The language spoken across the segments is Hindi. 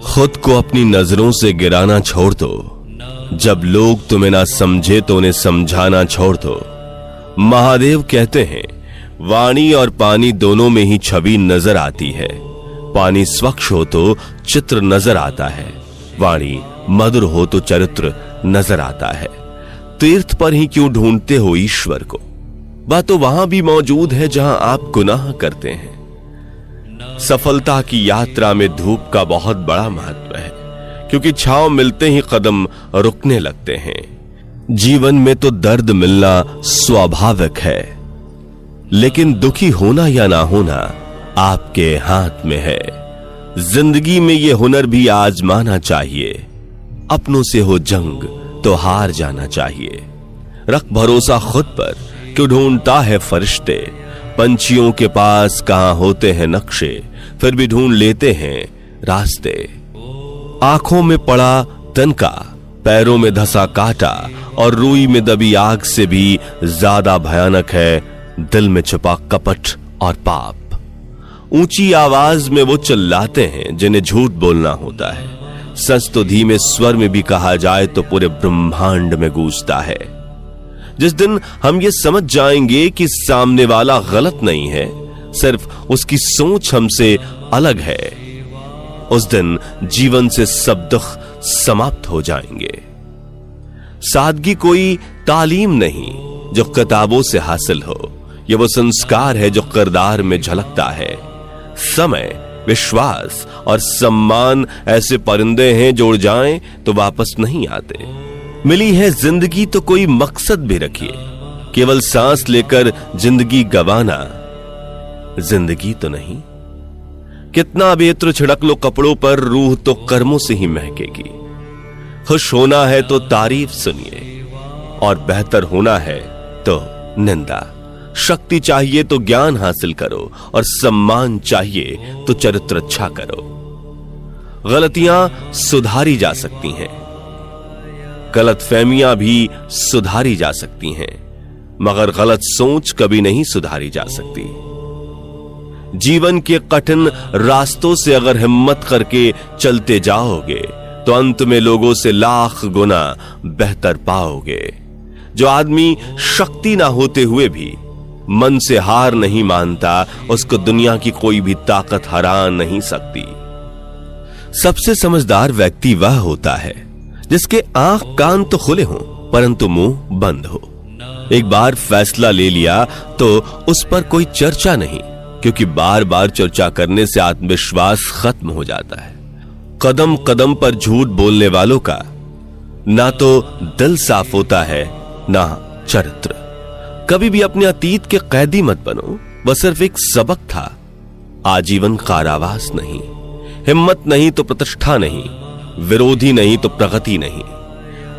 खुद को अपनी नजरों से गिराना छोड़ दो। जब लोग तुम्हें ना समझे तो उन्हें समझाना छोड़ दो। महादेव कहते हैं, वाणी और पानी दोनों में ही छवि नजर आती है। पानी स्वच्छ हो तो चित्र नजर आता है, वाणी मधुर हो तो चरित्र नजर आता है। तीर्थ पर ही क्यों ढूंढते हो ईश्वर को? वह तो वहां भी मौजूद है जहां आप गुनाह करते हैं। सफलता की यात्रा में धूप का बहुत बड़ा महत्व है, क्योंकि छांव मिलते ही कदम रुकने लगते हैं। जीवन में तो दर्द मिलना स्वाभाविक है, लेकिन दुखी होना या ना होना आपके हाथ में है। जिंदगी में यह हुनर भी आजमाना चाहिए। अपनों से हो जंग तो हार जाना चाहिए। रख भरोसा खुद पर, क्यों ढूंढता है फरिश्ते। पंछियों के पास कहां होते हैं नक्शे, फिर भी ढूंढ लेते हैं रास्ते। आंखों में पड़ा तनका, पैरों में धसा काटा, और रूई में दबी आग से भी ज्यादा भयानक है दिल में छुपा कपट और पाप। ऊंची आवाज में वो चिल्लाते हैं जिन्हें झूठ बोलना होता है। सच तो धीमे स्वर में भी कहा जाए तो पूरे ब्रह्मांड में गूंजता है। जिस दिन हम ये समझ जाएंगे कि सामने वाला गलत नहीं है, सिर्फ उसकी सोच हमसे अलग है, उस दिन जीवन से सब दुख समाप्त हो जाएंगे। सादगी कोई तालीम नहीं जो किताबों से हासिल हो, ये वो संस्कार है जो किरदार में झलकता है। समय, विश्वास और सम्मान ऐसे परिंदे हैं जो उड़ जाएं तो वापस नहीं आते। मिली है जिंदगी तो कोई मकसद भी रखिए। केवल सांस लेकर जिंदगी गंवाना जिंदगी तो नहीं। कितना भी इत्र छिड़क लो कपड़ों पर, रूह तो कर्मों से ही महकेगी। खुश होना है तो तारीफ सुनिए, और बेहतर होना है तो निंदा। शक्ति चाहिए तो ज्ञान हासिल करो, और सम्मान चाहिए तो चरित्र अच्छा करो। गलतियां सुधारी जा सकती हैं, गलतफहमियां भी सुधारी जा सकती हैं, मगर गलत सोच कभी नहीं सुधारी जा सकती। जीवन के कठिन रास्तों से अगर हिम्मत करके चलते जाओगे तो अंत में लोगों से लाख गुना बेहतर पाओगे। जो आदमी शक्ति ना होते हुए भी मन से हार नहीं मानता, उसको दुनिया की कोई भी ताकत हरा नहीं सकती। सबसे समझदार व्यक्ति वह होता है जिसके आंख कान तो खुले हों परंतु मुंह बंद हो। एक बार फैसला ले लिया तो उस पर कोई चर्चा नहीं, क्योंकि बार बार चर्चा करने से आत्मविश्वास खत्म हो जाता है। कदम कदम पर झूठ बोलने वालों का ना तो दिल साफ होता है ना चरित्र। कभी भी अपने अतीत के कैदी मत बनो, वह सिर्फ एक सबक था, आजीवन कारावास नहीं। हिम्मत नहीं तो प्रतिष्ठा नहीं, विरोधी नहीं तो प्रगति नहीं।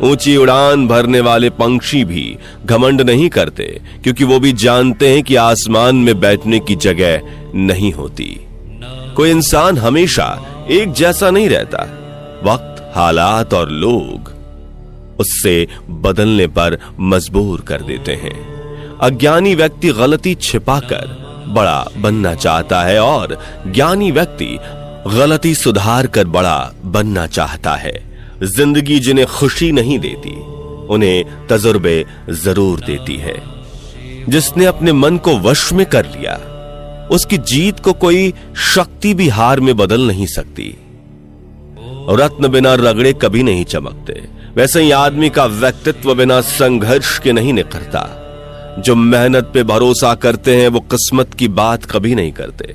ऊंची उड़ान भरने वाले पंछी भी घमंड नहीं करते, क्योंकि वो भी जानते हैं कि आसमान में बैठने की जगह नहीं होती। कोई इंसान हमेशा एक जैसा नहीं रहता। वक्त, हालात और लोग उससे बदलने पर मजबूर कर देते हैं। अज्ञानी व्यक्ति गलती छिपाकर बड़ा बनना चाहता है, और ज्ञानी व्यक्ति गलती सुधार कर बड़ा बनना चाहता है। जिंदगी जिन्हें खुशी नहीं देती, उन्हें तजुर्बे जरूर देती है। जिसने अपने मन को वश में कर लिया, उसकी जीत को कोई शक्ति भी हार में बदल नहीं सकती। रत्न बिना रगड़े कभी नहीं चमकते, वैसे ही आदमी का व्यक्तित्व बिना संघर्ष के नहीं निखरता। जो मेहनत पे भरोसा करते हैं वो किस्मत की बात कभी नहीं करते।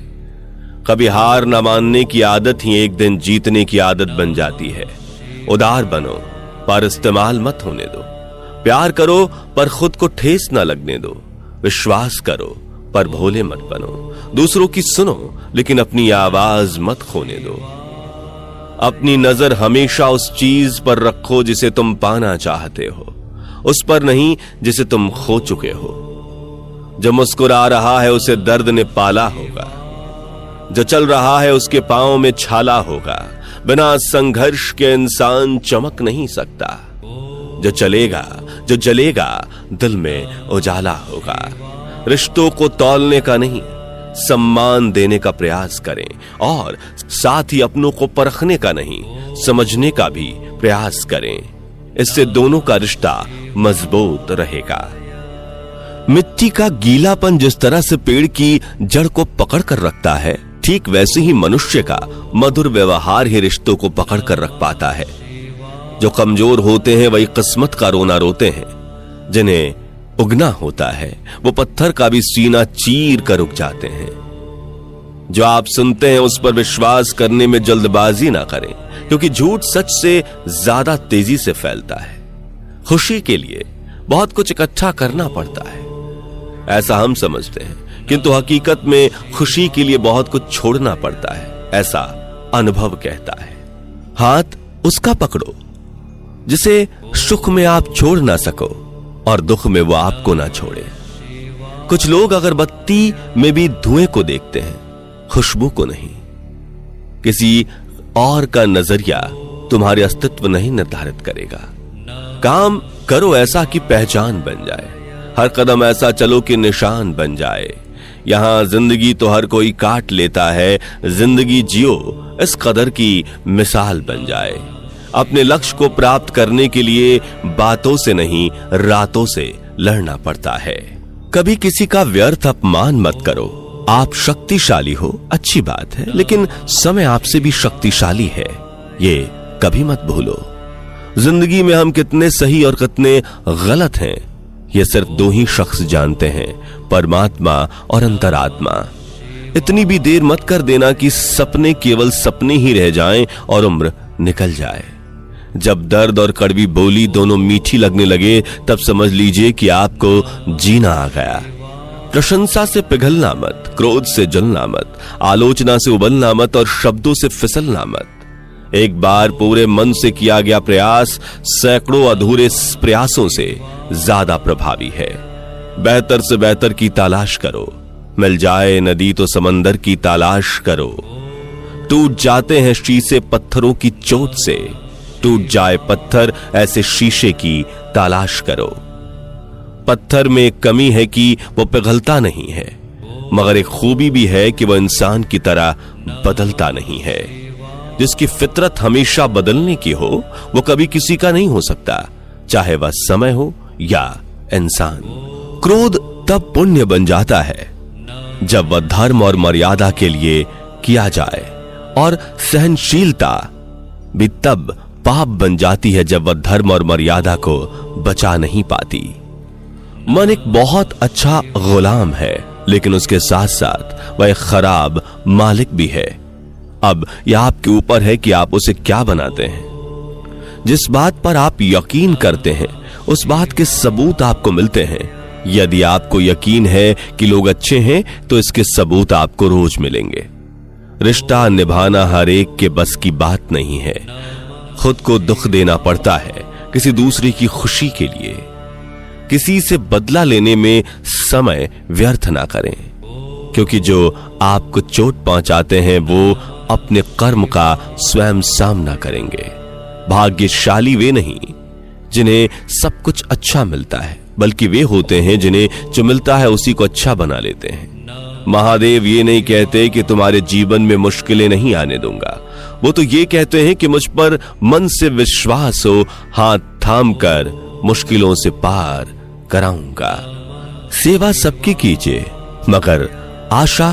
कभी हार न मानने की आदत ही एक दिन जीतने की आदत बन जाती है। उदार बनो पर इस्तेमाल मत होने दो। प्यार करो पर खुद को ठेस न लगने दो। विश्वास करो पर भोले मत बनो। दूसरों की सुनो लेकिन अपनी आवाज मत खोने दो। अपनी नजर हमेशा उस चीज पर रखो जिसे तुम पाना चाहते हो, उस पर नहीं जिसे तुम खो चुके हो। जो मुस्कुरा रहा है उसे दर्द ने पाला होगा, जो चल रहा है उसके पांव में छाला होगा। बिना संघर्ष के इंसान चमक नहीं सकता। जो चलेगा, जो जलेगा, दिल में उजाला होगा। रिश्तों को तौलने का नहीं, सम्मान देने का प्रयास करें और साथ ही अपनों को परखने का नहीं, समझने का भी प्रयास करें। इससे दोनों का रिश्ता मजबूत रहेगा। मिट्टी का गीलापन जिस तरह से पेड़ की जड़ को पकड़ कर रखता है, ठीक वैसे ही मनुष्य का मधुर व्यवहार ही रिश्तों को पकड़ कर रख पाता है। जो कमजोर होते हैं वही किस्मत का रोना रोते हैं। जिन्हें उगना होता है वो पत्थर का भी सीना चीर कर उग जाते हैं। जो आप सुनते हैं उस पर विश्वास करने में जल्दबाजी ना करें, क्योंकि झूठ सच से ज्यादा तेजी से फैलता है। खुशी के लिए बहुत कुछ इकट्ठा करना पड़ता है, ऐसा हम समझते हैं, किंतु हकीकत में खुशी के लिए बहुत कुछ छोड़ना पड़ता है, ऐसा अनुभव कहता है। हाथ उसका पकड़ो जिसे सुख में आप छोड़ ना सको और दुख में वो आपको ना छोड़े। कुछ लोग अगरबत्ती में भी धुएं को देखते हैं, खुशबू को नहीं। किसी और का नजरिया तुम्हारे अस्तित्व नहीं निर्धारित करेगा। काम करो ऐसा कि पहचान बन जाए, हर कदम ऐसा चलो कि निशान बन जाए। यहां जिंदगी तो हर कोई काट लेता है, जिंदगी जियो इस कदर की मिसाल बन जाए। अपने लक्ष्य को प्राप्त करने के लिए बातों से नहीं, रातों से लड़ना पड़ता है। कभी किसी का व्यर्थ अपमान मत करो। आप शक्तिशाली हो, अच्छी बात है, लेकिन समय आपसे भी शक्तिशाली है, ये कभी मत भूलो। जिंदगी में हम कितने सही और कितने गलत हैं, ये सिर्फ दो ही शख्स जानते हैं, परमात्मा और अंतरात्मा। इतनी भी देर मत कर देना कि सपने केवल सपने ही रह जाएं और उम्र निकल जाए। जब दर्द और कड़वी बोली दोनों मीठी लगने लगे, तब समझ लीजिए कि आपको जीना आ गया। प्रशंसा से पिघलना मत, क्रोध से जलना मत, आलोचना से उबलना मत और शब्दों से फिसलना मत। एक बार पूरे मन से किया गया प्रयास सैकड़ों अधूरे प्रयासों से ज्यादा प्रभावी है। बेहतर से बेहतर की तलाश करो, मिल जाए नदी तो समंदर की तलाश करो। टूट जाते हैं शीशे पत्थरों की चोट से, टूट जाए पत्थर ऐसे शीशे की तलाश करो। पत्थर में एक कमी है कि वो पिघलता नहीं है, मगर एक खूबी भी है कि वो इंसान की तरह बदलता नहीं है। जिसकी फितरत हमेशा बदलने की हो वो कभी किसी का नहीं हो सकता, चाहे वह समय हो या इंसान। क्रोध तब पुण्य बन जाता है जब वह धर्म और मर्यादा के लिए किया जाए, और सहनशीलता भी तब पाप बन जाती है जब वह धर्म और मर्यादा को बचा नहीं पाती। मन एक बहुत अच्छा गुलाम है, लेकिन उसके साथ साथ वह एक खराब मालिक भी है। अब यह आपके ऊपर है कि आप उसे क्या बनाते हैं। जिस बात पर आप यकीन करते हैं उस बात के सबूत आपको मिलते हैं। यदि आपको यकीन है कि लोग अच्छे हैं तो इसके सबूत आपको रोज मिलेंगे। रिश्ता निभाना हर एक के बस की बात नहीं है। खुद को दुख देना पड़ता है किसी दूसरे की खुशी के लिए। किसी से बदला लेने में समय व्यर्थ ना करें, क्योंकि जो आपको चोट पहुंचाते हैं वो अपने कर्म का स्वयं सामना करेंगे। भाग्यशाली वे नहीं जिन्हें सब कुछ अच्छा मिलता है, बल्कि वे होते हैं जिन्हें जो मिलता है उसी को अच्छा बना लेते हैं। महादेव ये नहीं कहते कि तुम्हारे जीवन में मुश्किलें नहीं आने दूंगा, वो तो ये कहते हैं कि मुझ पर मन से विश्वास हो, हाथ थाम कर मुश्किलों से पार कराऊंगा। सेवा सबकी कीजिए, मगर आशा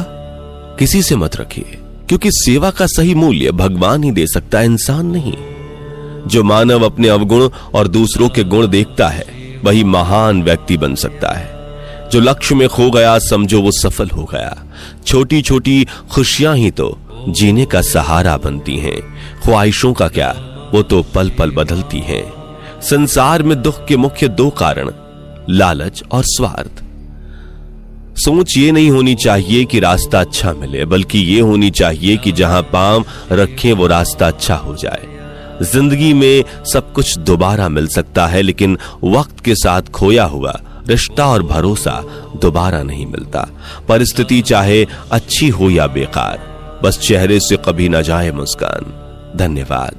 किसी से मत रखिए, क्योंकि सेवा का सही मूल्य भगवान ही दे सकता है, इंसान नहीं। जो मानव अपने अवगुण और दूसरों के गुण देखता है वही महान व्यक्ति बन सकता है। जो लक्ष्य में खो गया समझो वो सफल हो गया। छोटी छोटी खुशियां ही तो जीने का सहारा बनती हैं। ख्वाहिशों का क्या, वो तो पल पल बदलती हैं। संसार में दुख के मुख्य दो कारण लालच और स्वार्थ। सोच ये नहीं होनी चाहिए कि रास्ता अच्छा मिले, बल्कि ये होनी चाहिए कि जहां पांव रखें वो रास्ता अच्छा हो जाए। जिंदगी में सब कुछ दोबारा मिल सकता है, लेकिन वक्त के साथ खोया हुआ रिश्ता और भरोसा दोबारा नहीं मिलता। परिस्थिति चाहे अच्छी हो या बेकार, बस चेहरे से कभी ना जाए मुस्कान। धन्यवाद।